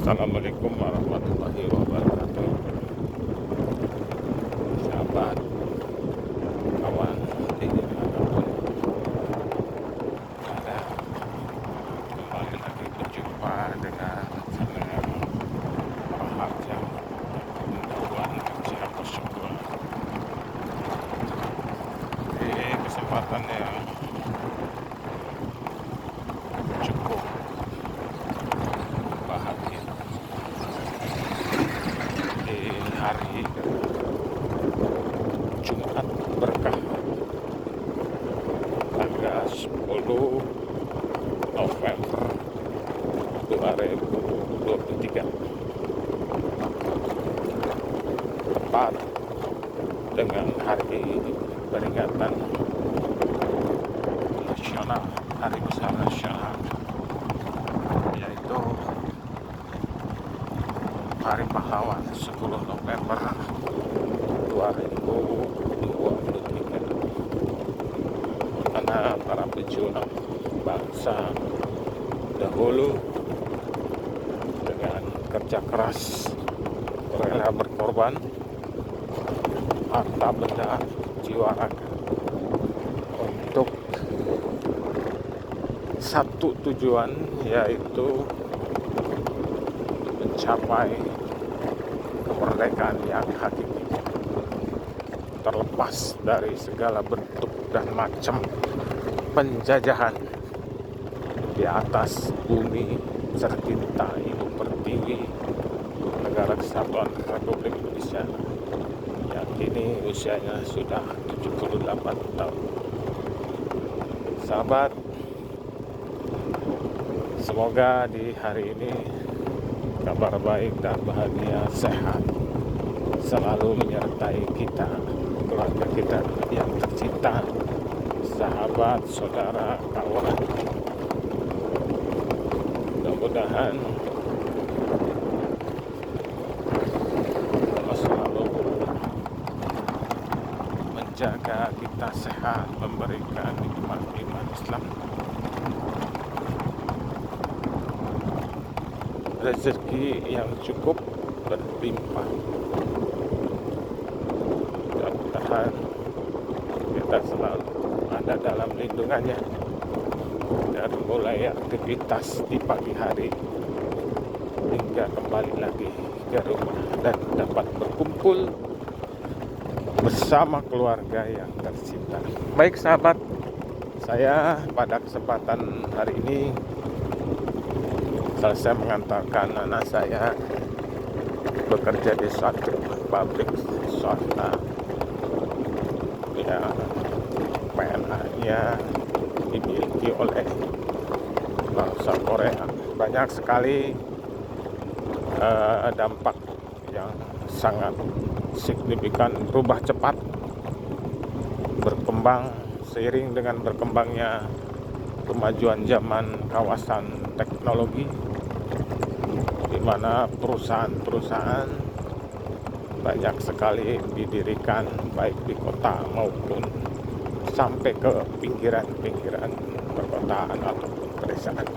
Assalamualaikum warahmatullahi wabarakatuh. Sahabat, kawan, dimanapun ada, kembali lagi berjumpa dengan channel Rahaja Pengetahuan Siapa Syukur. Di kesempatan yang cukup bahagia di hari Jumat berkah tanggal 10 November 2023, tepat dengan hari peringatan nasional, hari besar nasional, yaitu Hari Pahlawan 10 November 2023, karena para pejuang bangsa dahulu dengan kerja keras rela berkorban harta benda jiwa raga untuk satu tujuan, yaitu mencapai kemerdekaan yang hakiki, terlepas dari segala bentuk dan macam penjajahan di atas bumi tercinta ibu pertiwi negara kesatuan Republik Indonesia yang kini usianya sudah 78 tahun. Sahabat, semoga di hari ini kabar baik dan bahagia, sehat selalu menyertai kita, keluarga kita yang tercinta, sahabat, saudara, kawan. Mudah-mudahan Allah selalu menjaga kita sehat, memberikan nikmat iman Islam, rezeki yang cukup berlimpah. Mudah-mudahan kita selalu ada dalam lindungannya dari mulai aktivitas di pagi hari hingga kembali lagi ke rumah dan dapat berkumpul bersama keluarga yang tercinta. Baik sahabat, saya pada kesempatan hari ini selesai mengantarkan anak saya bekerja di suatu pabrik swasta yang PNA-nya dimiliki oleh bangsa Korea. Banyak sekali dampak yang sangat signifikan, berubah cepat, berkembang seiring dengan berkembangnya kemajuan zaman kawasan teknologi, di mana perusahaan-perusahaan banyak sekali didirikan baik di kota maupun sampai ke pinggiran-pinggiran perkotaan ataupun pedesaan.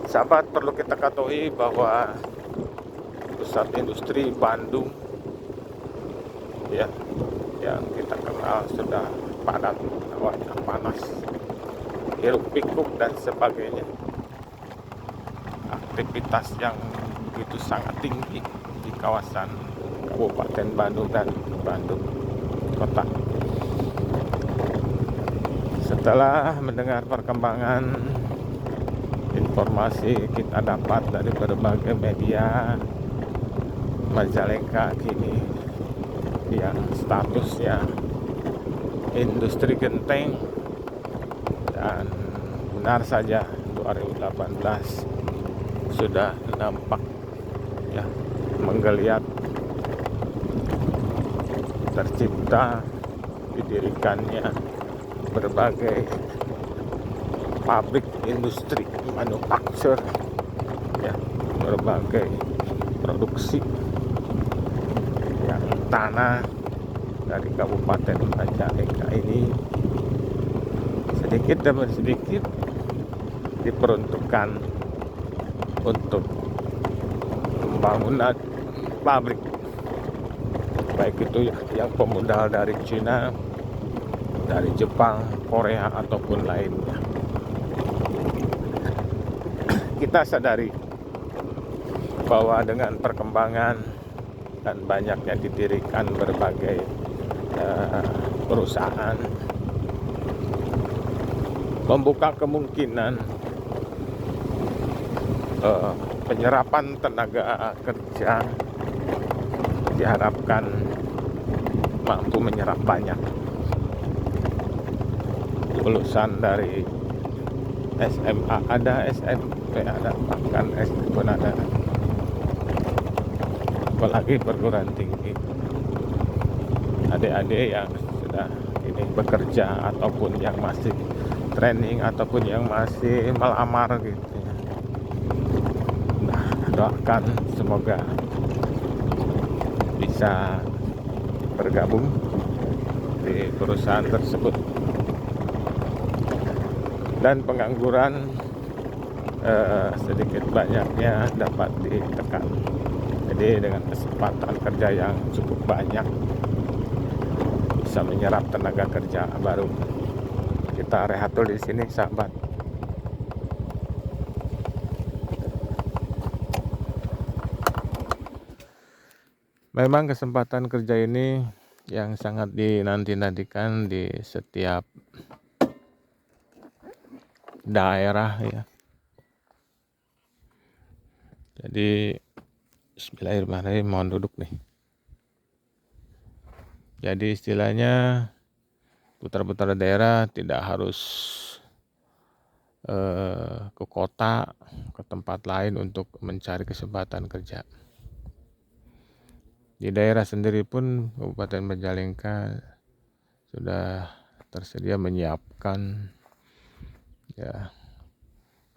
Sahabat, perlu kita ketahui bahwa pusat industri Bandung ya, yang kita kenal sudah padat, hawanya panas, hiruk pikuk dan sebagainya, aktivitas yang begitu sangat tinggi di kawasan Kabupaten Bandung dan Bandung Kota. Setelah mendengar perkembangan informasi kita dapat dari berbagai media, Majalengka kini yang statusnya industri genteng, dan benar saja 2018 sudah nampak ya menggeliat tercipta didirikannya berbagai pabrik industri manufaktur ya, berbagai produksi yang tanah dari Kabupaten Majalengka ini sedikit demi sedikit diperuntukkan untuk pembangunan pabrik, baik itu yang pemodal dari Cina, dari Jepang, Korea ataupun lainnya. Kita sadari bahwa dengan perkembangan dan banyaknya didirikan berbagai perusahaan membuka kemungkinan penyerapan tenaga kerja diharapkan mampu menyerap banyak lulusan dari SMA ada, SMP ada, bahkan SD pun ada, apalagi perguruan tinggi. Adik-adik yang sudah ini bekerja ataupun yang masih training ataupun yang masih melamar gitu ya. Nah, doakan semoga bisa bergabung di perusahaan tersebut dan pengangguran sedikit banyaknya dapat ditekan. Jadi dengan kesempatan kerja yang cukup banyak bisa menyerap tenaga kerja baru. Kita rehat dulu di sini, sahabat. Memang kesempatan kerja ini yang sangat dinanti-nantikan di setiap daerah ya. Jadi bismillahirrahmanirrahim, mohon duduk nih. Jadi istilahnya putar-putar daerah tidak harus ke kota, ke tempat lain untuk mencari kesempatan kerja. Di daerah sendiri pun Kabupaten Majalengka sudah tersedia menyiapkan ya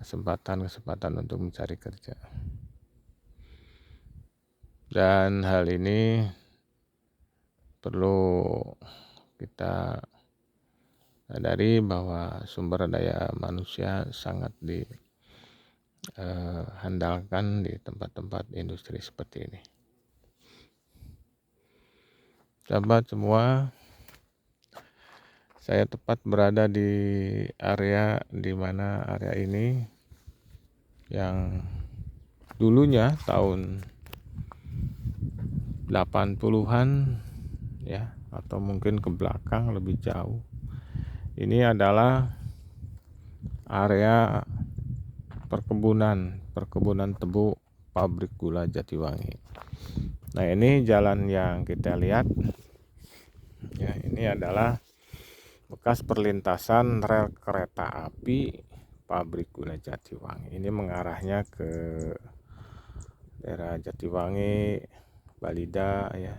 kesempatan untuk mencari kerja. Dan hal ini perlu kita sadari bahwa sumber daya manusia sangat diandalkan di tempat-tempat industri seperti ini. Sahabat semua, saya tepat berada di area ini yang dulunya tahun 80-an ya, atau mungkin ke belakang lebih jauh. Ini adalah area perkebunan tebu pabrik gula Jatiwangi. Nah, ini jalan yang kita lihat ya, ini adalah bekas perlintasan rel kereta api pabrik gula Jatiwangi. Ini mengarahnya ke daerah Jatiwangi, Balida ya,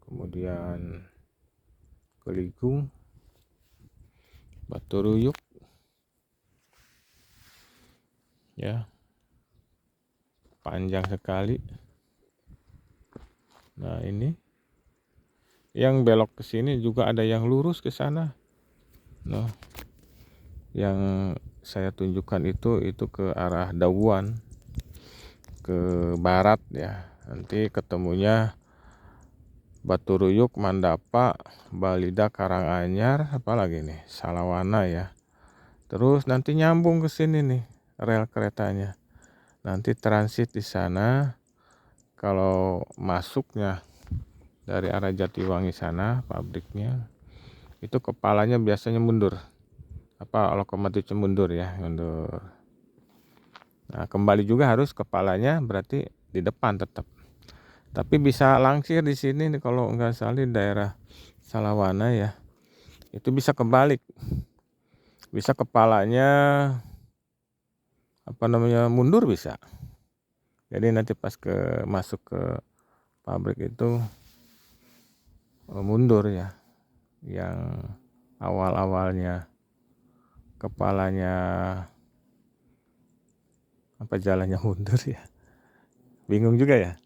kemudian Keligung, Baturuyuk ya, panjang sekali. Nah, ini yang belok ke sini juga ada yang lurus ke sana. Nah, yang saya tunjukkan itu ke arah Dawuan, ke barat ya. Nanti ketemunya Baturuyuk, Mandapa, Balida, Karanganyar, apalagi nih, Salawana ya. Terus nanti nyambung ke sini nih rel keretanya. Nanti transit di sana. Kalau masuknya dari arah Jatiwangi sana pabriknya, itu kepalanya biasanya mundur. Lokomotifnya mundur ya, mundur. Nah, kembali juga harus kepalanya berarti di depan tetap. Tapi bisa langsir di sini nih, kalau nggak salah di daerah Salawana ya. Itu bisa kebalik. Bisa kepalanya mundur bisa. Jadi nanti pas masuk ke pabrik itu mundur ya. Yang awal-awalnya kepalanya jalannya mundur ya. Bingung juga ya.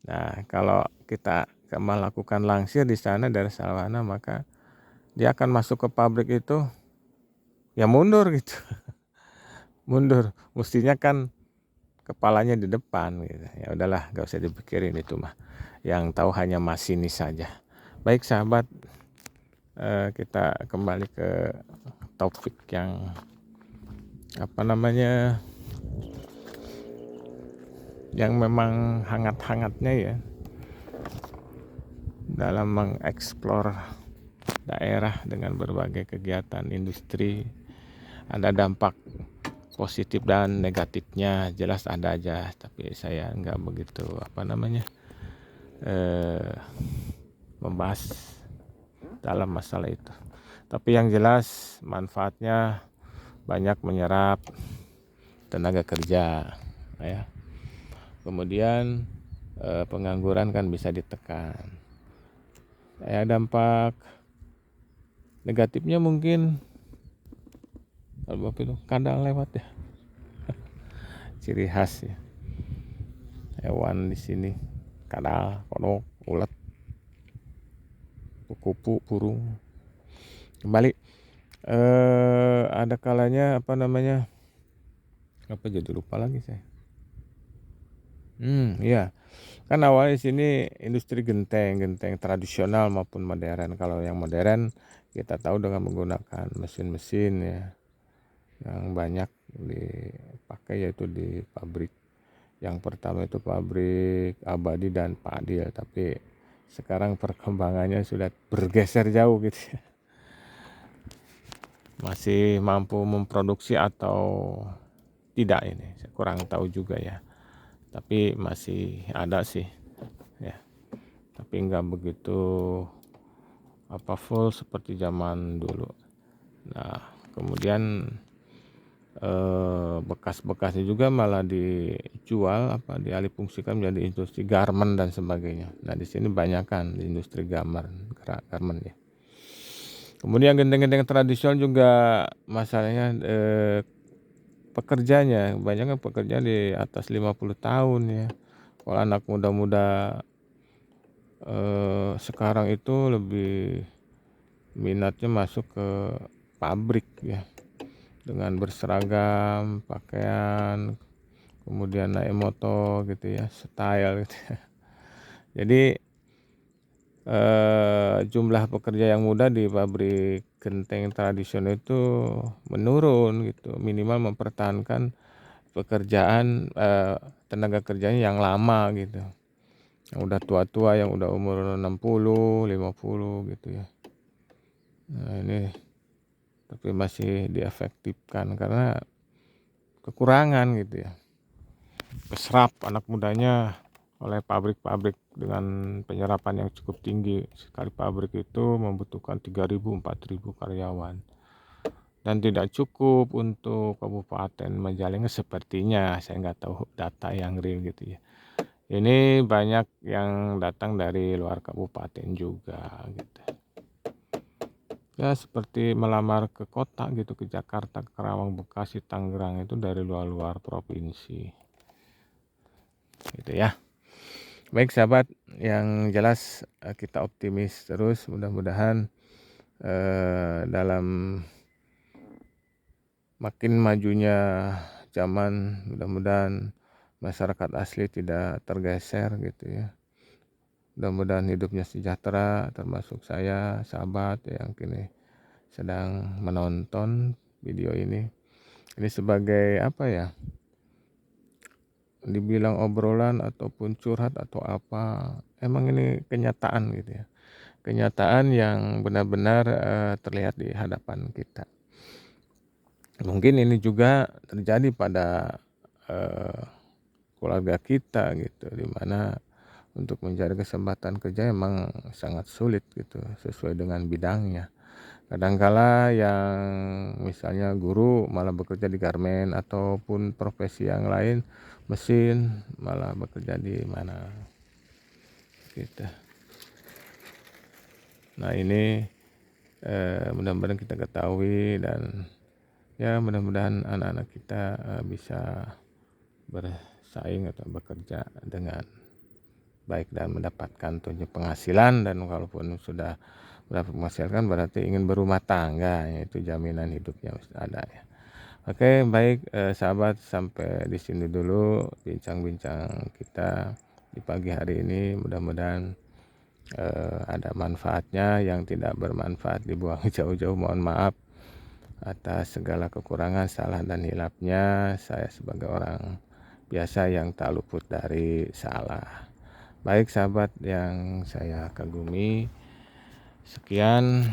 Nah, kalau kita melakukan langsir di sana dari Salawana, maka dia akan masuk ke pabrik itu ya mundur gitu. Mundur. Mestinya kan kepalanya di depan gitu. Ya udahlah, gak usah dipikirin itu mah. Yang tahu hanya masinis saja. Baik sahabat, kita kembali ke topik yang yang memang hangat-hangatnya ya, dalam mengeksplor daerah dengan berbagai kegiatan industri. Ada dampak positif dan negatifnya, jelas ada aja, tapi saya nggak begitu membahas dalam masalah itu. Tapi yang jelas manfaatnya banyak, menyerap tenaga kerja ya. Kemudian pengangguran kan bisa ditekan. Dampak negatifnya mungkin kalau itu kadal lewat ya. Ciri khas ya. Hewan di sini kadal, kodok, ulet, kupu, burung. Kembali ada kalanya jadi lupa lagi saya. Iya. Kan awalnya di sini industri genteng tradisional maupun modern. Kalau yang modern kita tahu dengan menggunakan mesin-mesin ya, yang banyak dipakai yaitu di pabrik. Yang pertama itu pabrik Abadi dan Pak Adil, tapi sekarang perkembangannya sudah bergeser jauh gitu ya. Masih mampu memproduksi atau tidak ini saya kurang tahu juga ya, tapi masih ada sih ya, tapi nggak begitu full seperti zaman dulu. Nah kemudian bekas-bekasnya juga malah dijual dialihfungsikan menjadi industri garment dan sebagainya. Nah di sini banyak kan di industri garment ya. Kemudian genteng-genteng tradisional juga masalahnya pekerjanya banyak kan pekerja di atas 50 tahun ya. Kalau anak muda-muda sekarang itu lebih minatnya masuk ke pabrik ya, dengan berseragam pakaian, kemudian naik motor gitu ya, style gitu ya. Jadi jumlah pekerja yang muda di pabrik genteng tradisional itu menurun gitu, minimal mempertahankan pekerjaan tenaga kerjanya yang lama gitu, yang udah tua-tua, yang udah umur 60, 50 gitu ya. Nah ini tapi masih diefektifkan karena kekurangan gitu ya, keserap anak mudanya oleh pabrik-pabrik dengan penyerapan yang cukup tinggi. Sekali pabrik itu membutuhkan 3.000 4.000 karyawan, dan tidak cukup untuk Kabupaten Majalengka sepertinya. Saya nggak tahu data yang real gitu ya. Ini banyak yang datang dari luar kabupaten juga gitu ya, seperti melamar ke kota gitu, ke Jakarta, ke Karawang, Bekasi, Tangerang, itu dari luar-luar provinsi gitu ya. Baik sahabat, yang jelas kita optimis terus, mudah-mudahan dalam makin majunya zaman, mudah-mudahan masyarakat asli tidak tergeser gitu ya. Mudah-mudahan hidupnya sejahtera, termasuk saya sahabat yang kini sedang menonton video ini. Ini sebagai dibilang obrolan ataupun curhat atau apa, emang ini kenyataan gitu ya, kenyataan yang benar-benar terlihat di hadapan kita. Mungkin ini juga terjadi pada keluarga kita gitu, dimana untuk mencari kesempatan kerja emang sangat sulit gitu sesuai dengan bidangnya. Kadangkala yang misalnya guru malah bekerja di garmen, ataupun profesi yang lain mesin malah bekerja di mana gitu. Nah ini mudah-mudahan kita ketahui, dan ya mudah-mudahan anak-anak kita bisa bersaing atau bekerja dengan baik dan mendapatkan penghasilan, dan kalaupun sudah mendapat penghasilan berarti ingin berumah tangga, yaitu jaminan hidupnya ada ya. Oke, baik sahabat, sampai di sini dulu bincang-bincang kita di pagi hari ini. Mudah-mudahan ada manfaatnya. Yang tidak bermanfaat dibuang jauh-jauh. Mohon maaf atas segala kekurangan, salah dan hilapnya. Saya sebagai orang biasa yang tak luput dari salah. Baik sahabat yang saya kagumi, sekian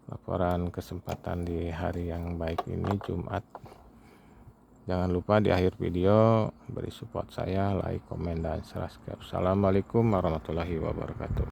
laporan kesempatan di hari yang baik ini, Jumat. Jangan lupa di akhir video beri support saya, like, komen, dan subscribe. Assalamualaikum warahmatullahi wabarakatuh.